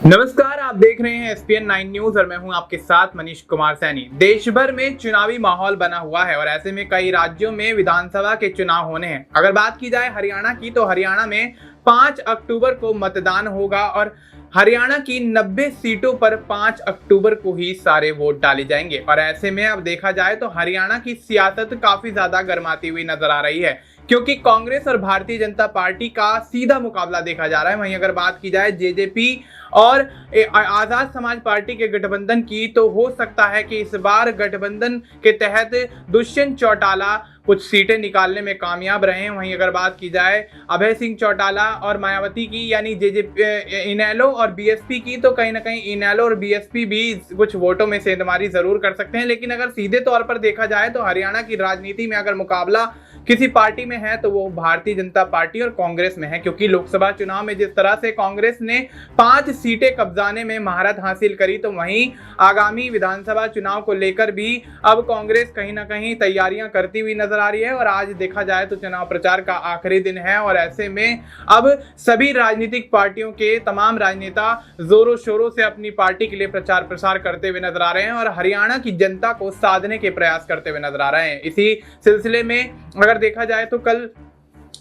नमस्कार, आप देख रहे हैं SPN 9 न्यूज और मैं हूं आपके साथ मनीष कुमार सैनी। देश भर में चुनावी माहौल बना हुआ है और ऐसे में कई राज्यों में विधानसभा के चुनाव होने हैं। अगर बात की जाए हरियाणा की, तो हरियाणा में 5 अक्टूबर को मतदान होगा और हरियाणा की 90 सीटों पर 5 अक्टूबर को ही सारे वोट डाले जाएंगे। और ऐसे में अब देखा जाए तो हरियाणा की सियासत काफी ज्यादा गर्माती हुई नजर आ रही है, क्योंकि कांग्रेस और भारतीय जनता पार्टी का सीधा मुकाबला देखा जा रहा है। वहीं अगर बात की जाए जेजेपी और आजाद समाज पार्टी के गठबंधन की, तो हो सकता है कि इस बार गठबंधन के तहत दुष्यंत चौटाला कुछ सीटें निकालने में कामयाब रहे हैं। वहीं अगर बात की जाए अभय सिंह चौटाला और मायावती की, यानी जेजेपी, इनेलो और बीएसपी की, तो कहीं ना कहीं इनेलो और बीएसपी भी कुछ वोटों में सेंधमारी जरूर कर सकते हैं। लेकिन अगर सीधे तौर पर देखा जाए तो हरियाणा की राजनीति में अगर मुकाबला किसी पार्टी में है तो वो भारतीय जनता पार्टी और कांग्रेस में है, क्योंकि लोकसभा चुनाव में जिस तरह से कांग्रेस ने 5 सीटें कब्जाने में महारत हासिल करी, तो वहीं आगामी विधानसभा चुनाव को लेकर भी अब कांग्रेस कहीं ना कहीं तैयारियां करती हुई नजर आ रही है। और आज देखा जाए तो चुनाव प्रचार का आखिरी दिन है और ऐसे में अब सभी राजनीतिक पार्टियों के तमाम राजनेता जोरों शोरों से अपनी पार्टी के लिए प्रचार प्रसार करते हुए नजर आ रहे हैं और हरियाणा की जनता को साधने के प्रयास करते हुए नजर आ रहे हैं। इसी सिलसिले में अगर देखा जाए तो कल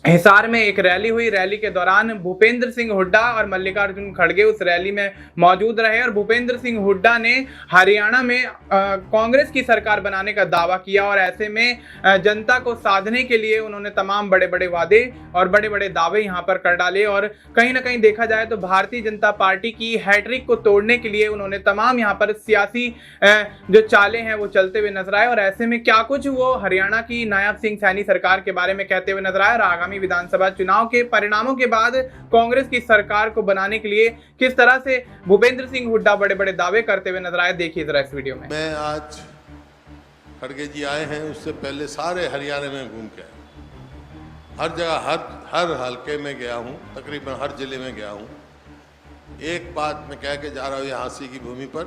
हिसार में एक रैली हुई। रैली के दौरान भूपेंद्र सिंह हुड्डा और मल्लिकार्जुन खड़गे उस रैली में मौजूद रहे और भूपेंद्र सिंह हुड्डा ने हरियाणा में कांग्रेस की सरकार बनाने का दावा किया और ऐसे में जनता को साधने के लिए उन्होंने तमाम बड़े बड़े वादे और बड़े बड़े दावे यहां पर कर डाले। और कहीं ना कहीं देखा जाए तो भारतीय जनता पार्टी की हैट्रिक को तोड़ने के लिए उन्होंने तमाम यहां पर सियासी जो चालें हैं वो चलते हुए नजर आए। और ऐसे में क्या कुछ वो हरियाणा की नायब सिंह सैनी सरकार के बारे में कहते हुए नजर आए और आगामी विधानसभा चुनाव के परिणामों के बाद कांग्रेस की सरकार को बनाने के लिए किस तरह से भूपेंद्र सिंह हुड्डा बड़े बड़े दावे करते हुए नजर आए, देखिए जरा इस वीडियो में। मैं आज खड़गे जी आए हैं, उससे पहले सारे हरियाणा में घूम के हर जगह हर हलके में गया हूं, तकरीबन हर जिले में गया हूं। एक बात मैं कह के जा रहा हूं यहाँ हांसी की भूमि पर,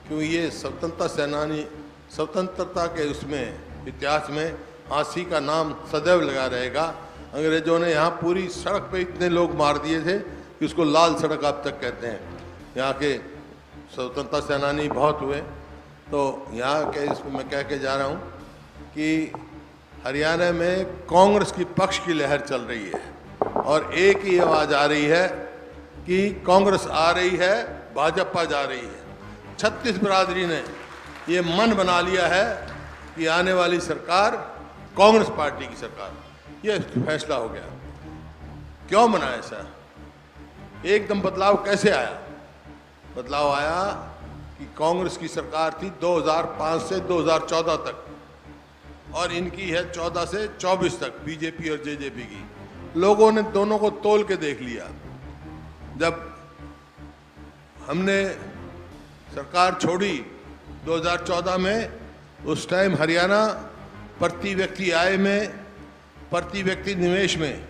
क्यों ये स्वतंत्रता सेनानी, स्वतंत्रता के उसमें इतिहास में हांसी का नाम सदैव लगा रहेगा। अंग्रेजों ने यहाँ पूरी सड़क पे इतने लोग मार दिए थे कि उसको लाल सड़क अब तक कहते हैं। यहाँ के स्वतंत्रता सेनानी बहुत हुए। तो यहाँ के इसमें मैं कह के जा रहा हूँ कि हरियाणा में कांग्रेस की पक्ष की लहर चल रही है और एक ही आवाज़ आ रही है कि कांग्रेस आ रही है, भाजपा जा रही है। 36 बिरादरी ने ये मन बना लिया है कि आने वाली सरकार कांग्रेस पार्टी की सरकार, ये फैसला हो गया। क्यों बना ऐसा? एकदम बदलाव कैसे आया? बदलाव आया कि कांग्रेस की सरकार थी 2005 से 2014 तक और इनकी है 14 से 24 तक, बीजेपी और जेजेपी की। लोगों ने दोनों को तोल के देख लिया। जब हमने सरकार छोड़ी 2014 में, उस टाइम हरियाणा प्रति व्यक्ति आय में, प्रति व्यक्ति निवेश में,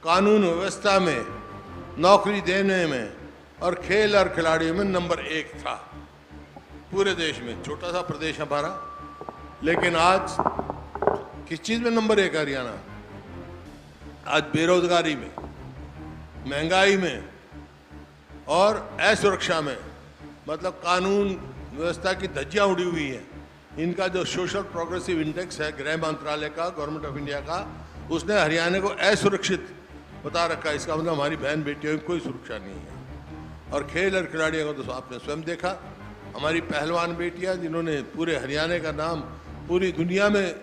कानून व्यवस्था में, नौकरी देने में और खेल और खिलाड़ियों में नंबर 1 था पूरे देश में। छोटा सा प्रदेश हमारा, लेकिन आज किस चीज़ में नंबर 1 हरियाणा? आज बेरोजगारी में, महंगाई में और असुरक्षा में, मतलब कानून व्यवस्था की धज्जियां उड़ी हुई हैं। इनका जो सोशल प्रोग्रेसिव इंडेक्स है गृह मंत्रालय का, गवर्नमेंट ऑफ इंडिया का, उसने हरियाणा को असुरक्षित बता रखा है। इसका मतलब हमारी बहन बेटियों की कोई सुरक्षा नहीं है। और खेल और खिलाड़ियों को तो आपने स्वयं देखा, हमारी पहलवान बेटियां जिन्होंने पूरे हरियाणा का नाम पूरी दुनिया में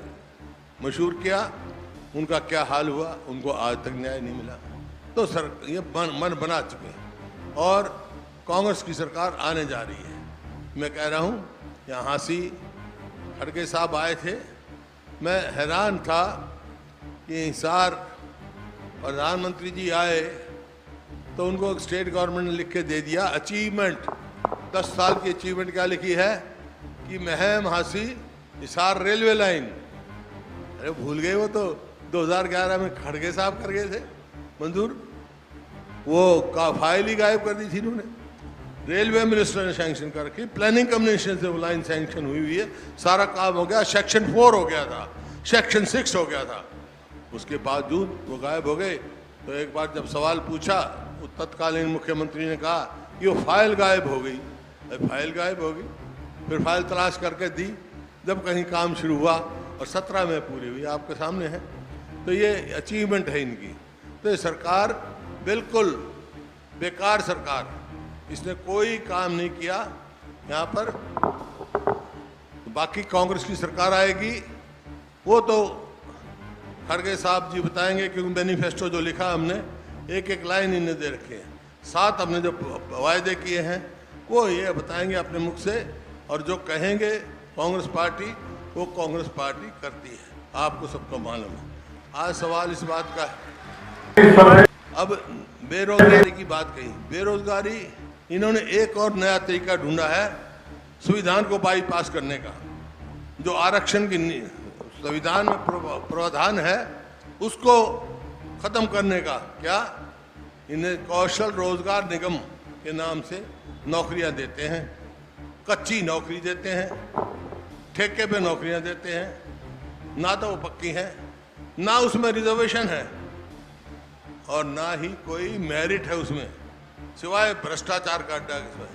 मशहूर किया, उनका क्या हाल हुआ? उनको आज तक न्याय नहीं मिला। तो सर ये मन बना चुके हैं और कांग्रेस की सरकार आने जा रही है। मैं कह रहा हूँ, यहाँ हांसी खड़गे साहब आए थे, मैं हैरान था कि हिसार प्रधानमंत्री जी आए तो उनको स्टेट गवर्नमेंट ने लिख के दे दिया अचीवमेंट। 10 साल की अचीवमेंट क्या लिखी है कि महम हांसी हिसार रेलवे लाइन। अरे भूल गए, वो तो 2011 में खड़गे साहब कर गए थे मंजूर, वो का फाइल ही गायब कर दी थी इन्होंने। रेलवे मिनिस्टर ने सैंक्शन कर रखी, प्लानिंग कमीशन से वो लाइन सैंक्शन हुई है, सारा काम हो गया। सेक्शन 4 हो गया था, सेक्शन 6 हो गया था, उसके बावजूद वो गायब हो गए। तो एक बार जब सवाल पूछा वो तत्कालीन मुख्यमंत्री ने कहा कि वो फाइल गायब हो गई। फाइल गायब हो गई, फिर फाइल तलाश करके दी, जब कहीं काम शुरू हुआ और 17 में पूरी हुई, आपके सामने है। तो ये अचीवमेंट है इनकी। तो ये सरकार बिल्कुल बेकार सरकार, इसने कोई काम नहीं किया यहाँ पर। बाकी कांग्रेस की सरकार आएगी, वो तो खड़गे साहब जी बताएंगे, क्योंकि मैनिफेस्टो जो लिखा हमने एक एक लाइन इन्हें दे रखे हैं। 7 हमने जो वायदे किए हैं वो ये बताएंगे अपने मुख से, और जो कहेंगे कांग्रेस पार्टी वो कांग्रेस पार्टी करती है, आपको सबको मालूम है। आज सवाल इस बात का है, अब बेरोजगारी की बात कही। बेरोजगारी, इन्होंने एक और नया तरीका ढूंढा है संविधान को बाईपास करने का। जो आरक्षण की संविधान में प्रावधान है उसको खत्म करने का। क्या? इन्हें कौशल रोजगार निगम के नाम से नौकरियां देते हैं, कच्ची नौकरी देते हैं, ठेके पे नौकरियां देते हैं, ना तो वो पक्की हैं, ना उसमें रिजर्वेशन है और ना ही कोई मेरिट है उसमें, सिवाय भ्रष्टाचार का अड्डा इसमें।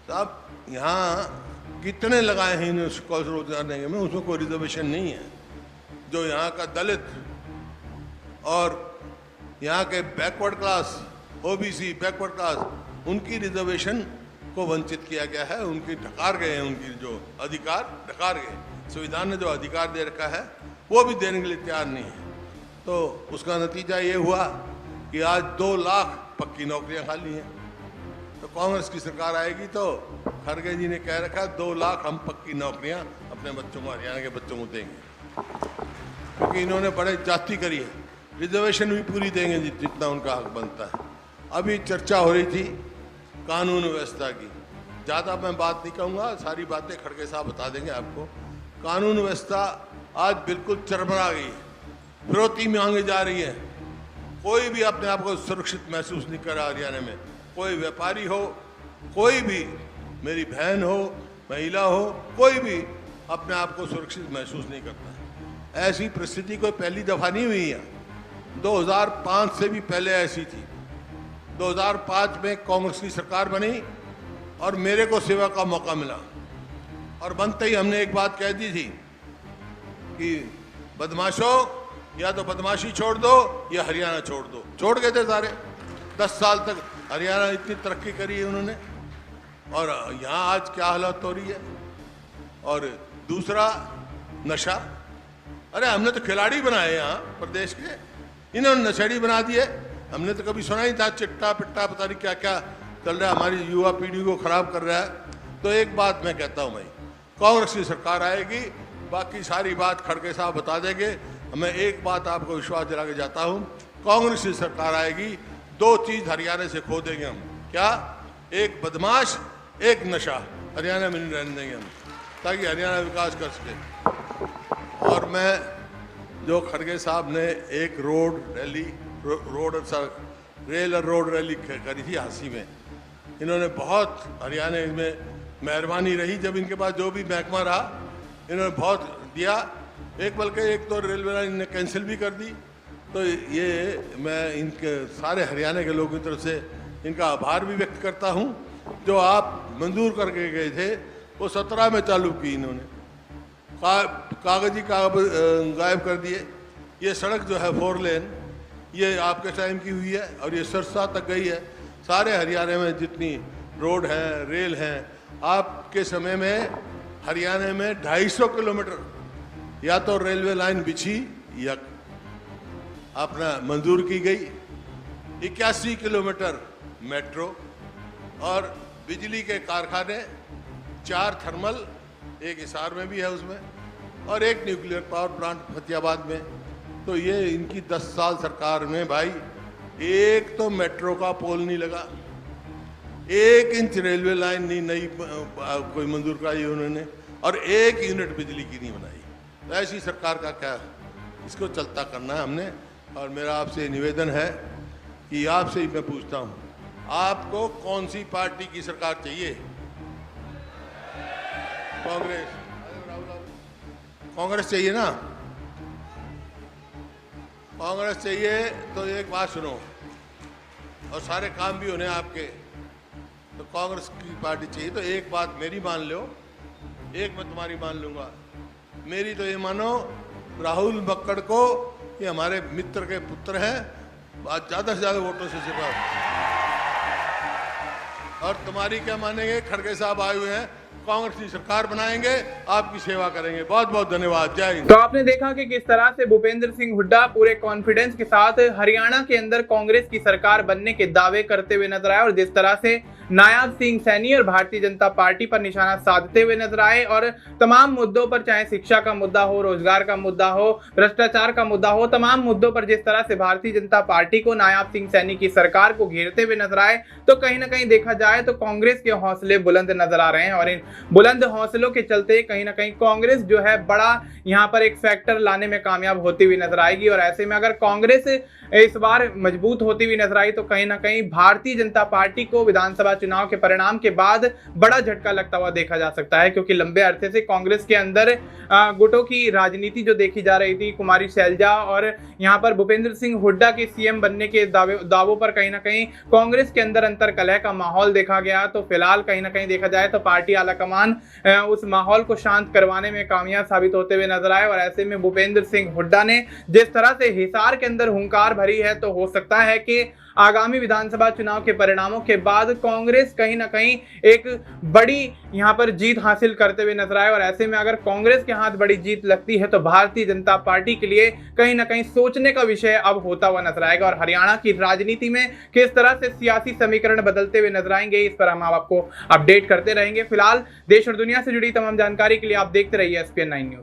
तो अब यहाँ कितने लगाए हैं इन्हें कौशल रोजगार निगम में, उसमें कोई रिजर्वेशन नहीं है। जो यहाँ का दलित और यहाँ के backward class, OBC backward class, उनकी रिजर्वेशन को वंचित किया गया है, उनकी ढकार गए हैं, उनकी जो अधिकार ढकार गए। संविधान ने जो अधिकार दे रखा है वो भी देने के लिए तैयार नहीं है। तो उसका नतीजा ये हुआ कि आज 2 लाख पक्की नौकरियां खाली हैं। तो कांग्रेस की सरकार आएगी तो खड़गे जी ने कह रखा 2 लाख हम पक्की नौकरियां अपने बच्चों को, हरियाणा के बच्चों को देंगे, क्योंकि इन्होंने बड़े जाति करी है। रिजर्वेशन भी पूरी देंगे जितना उनका हक बनता है। अभी चर्चा हो रही थी कानून व्यवस्था की, ज़्यादा मैं बात नहीं कहूँगा, सारी बातें खड़गे साहब बता देंगे आपको। कानून व्यवस्था आज बिल्कुल चरमरा गई है, फिरौती मांगी जा रही है। कोई भी अपने आप को सुरक्षित महसूस नहीं कर रहा हरियाणा में। कोई व्यापारी हो, कोई भी, मेरी बहन हो, महिला हो, कोई भी अपने आप को सुरक्षित महसूस नहीं करता। ऐसी परिस्थिति कोई पहली दफ़ा नहीं हुई है, 2005 से भी पहले ऐसी थी। 2005 में कांग्रेस की सरकार बनी और मेरे को सेवा का मौका मिला, और बनते ही हमने एक बात कह दी थी कि बदमाशों, या तो बदमाशी छोड़ दो या हरियाणा छोड़ दो। छोड़ गए थे सारे। 10 साल तक हरियाणा इतनी तरक्की करी है उन्होंने, और यहाँ आज क्या हालत हो रही है। और दूसरा नशा, अरे हमने तो खिलाड़ी बनाए यहाँ प्रदेश के, इन्होंने नशेड़ी बना दिए। हमने तो कभी सुना ही था चिट्टा पिट्टा पता नहीं क्या क्या चल रहा है, हमारी युवा पीढ़ी को खराब कर रहा है। तो एक बात मैं कहता हूँ भाई, कांग्रेस की सरकार आएगी, बाकी सारी बात खड़गे साहब बता देंगे। मैं एक बात आपको विश्वास दिला के जाता हूँ, कांग्रेस की सरकार आएगी, 2 चीज हरियाणा से खो देंगे हम। क्या? एक बदमाश, एक नशा हरियाणा में नहीं रहने देंगे हम, ताकि हरियाणा विकास कर सके। और मैं जो खड़गे साहब ने एक रेल और रोड रैली करी थी हांसी में, इन्होंने बहुत हरियाणा में मेहरबानी रही। जब इनके पास जो भी महकमा रहा इन्होंने बहुत दिया। एक बल्कि एक तो रेलवे लाइन ने कैंसिल भी कर दी। तो ये मैं इनके सारे हरियाणा के लोगों की तरफ से इनका आभार भी व्यक्त करता हूँ। जो आप मंजूर करके गए थे वो 17 में चालू की इन्होंने, कागजी गायब कर दिए। ये सड़क जो है 4 लेन, ये आपके टाइम की हुई है और ये सिरसा तक गई है। सारे हरियाणा में जितनी रोड हैं, रेल हैं, आपके समय में हरियाणा में 250 किलोमीटर या तो रेलवे लाइन बिछी या अपना मंजूर की गई, 81 किलोमीटर मेट्रो और बिजली के कारखाने, 4 थर्मल, एक हिसार में भी है उसमें, और एक न्यूक्लियर पावर प्लांट फतेहाबाद में। तो ये इनकी 10 साल सरकार में भाई एक तो मेट्रो का पोल नहीं लगा, 1 इंच रेलवे लाइन नहीं नई कोई मंजूर कराई उन्होंने, और 1 यूनिट बिजली की नहीं बनाई। तो ऐसी सरकार का क्या, इसको चलता करना है हमने। और मेरा आपसे निवेदन है कि आपसे ही मैं पूछता हूँ, आपको कौन सी पार्टी की सरकार चाहिए? कांग्रेस चाहिए ना? कांग्रेस चाहिए तो एक बात सुनो, और सारे काम भी होने आपके, तो कांग्रेस की पार्टी चाहिए। तो एक बात मेरी मान लो, एक मैं तुम्हारी मान लूंगा। मेरी तो ये मानो राहुल मक्कड़ को, ये हमारे मित्र के पुत्र हैं, आज ज़्यादा से ज़्यादा वोटों से जिता। और तुम्हारी क्या मानेंगे, खड़गे साहब आए हुए हैं, कांग्रेस की सरकार बनाएंगे, आपकी सेवा करेंगे। बहुत बहुत धन्यवाद। जय हिंद। तो आपने देखा कि किस तरह से भूपेंद्र सिंह हुड्डा पूरे कॉन्फिडेंस के साथ हरियाणा के अंदर कांग्रेस की सरकार बनने के दावे करते हुए नजर आए और जिस तरह से नायाब सिंह सैनी और भारतीय जनता पार्टी पर निशाना साधते हुए नजर आए और तमाम मुद्दों पर, चाहे शिक्षा का मुद्दा हो, रोजगार का मुद्दा हो, भ्रष्टाचार का मुद्दा हो, तमाम मुद्दों पर जिस तरह से भारतीय जनता पार्टी को, नायाब सिंह सैनी की सरकार को घेरते हुए नजर आए, तो कहीं ना कहीं देखा जाए तो कांग्रेस के हौसले बुलंद नजर आ रहे हैं और इन बुलंद हौसलों के चलते कहीं ना कहीं कांग्रेस जो है बड़ा यहाँ पर एक फैक्टर लाने में कामयाब होती हुई नजर आएगी। और ऐसे में अगर कांग्रेस इस बार मजबूत होती हुई नजर आई तो कहीं ना कहीं भारतीय जनता पार्टी को विधानसभा चुनाव के परिणाम के बाद बड़ा झटका लगता हुआ देखा जा सकता है, क्योंकि लंबे अरसे से कांग्रेस के अंदर गुटों की राजनीति जो देखी जा रही थी, कुमारी शैलजा और यहाँ पर भूपेंद्र सिंह हुड्डा के सीएम बनने के दावों पर कहीं ना कहीं कांग्रेस के अंदर अंतर्कलह का माहौल देखा गया। तो फिलहाल कहीं ना कहीं देखा जाए तो पार्टी आलाकमान उस माहौल को शांत करवाने में कामयाब साबित होते हुए नजर आए और ऐसे में भूपेंद्र सिंह हुड्डा ने जिस तरह से हिसार के अंदर हुंकार भरी है, तो हो सकता है कि आगामी विधानसभा चुनाव के परिणामों के बाद कांग्रेस कहीं ना कहीं एक बड़ी यहां पर जीत हासिल करते हुए नजर आए और ऐसे में अगर कांग्रेस के हाथ बड़ी जीत लगती है तो भारतीय जनता पार्टी के लिए कहीं ना कहीं सोचने का विषय अब होता हुआ नजर आएगा और हरियाणा की राजनीति में किस तरह से सियासी समीकरण बदलते हुए नजर आएंगे, इस पर हम आपको अपडेट करते रहेंगे। फिलहाल देश और दुनिया से जुड़ी तमाम जानकारी के लिए आप देखते रहिए SPN 9 न्यूज।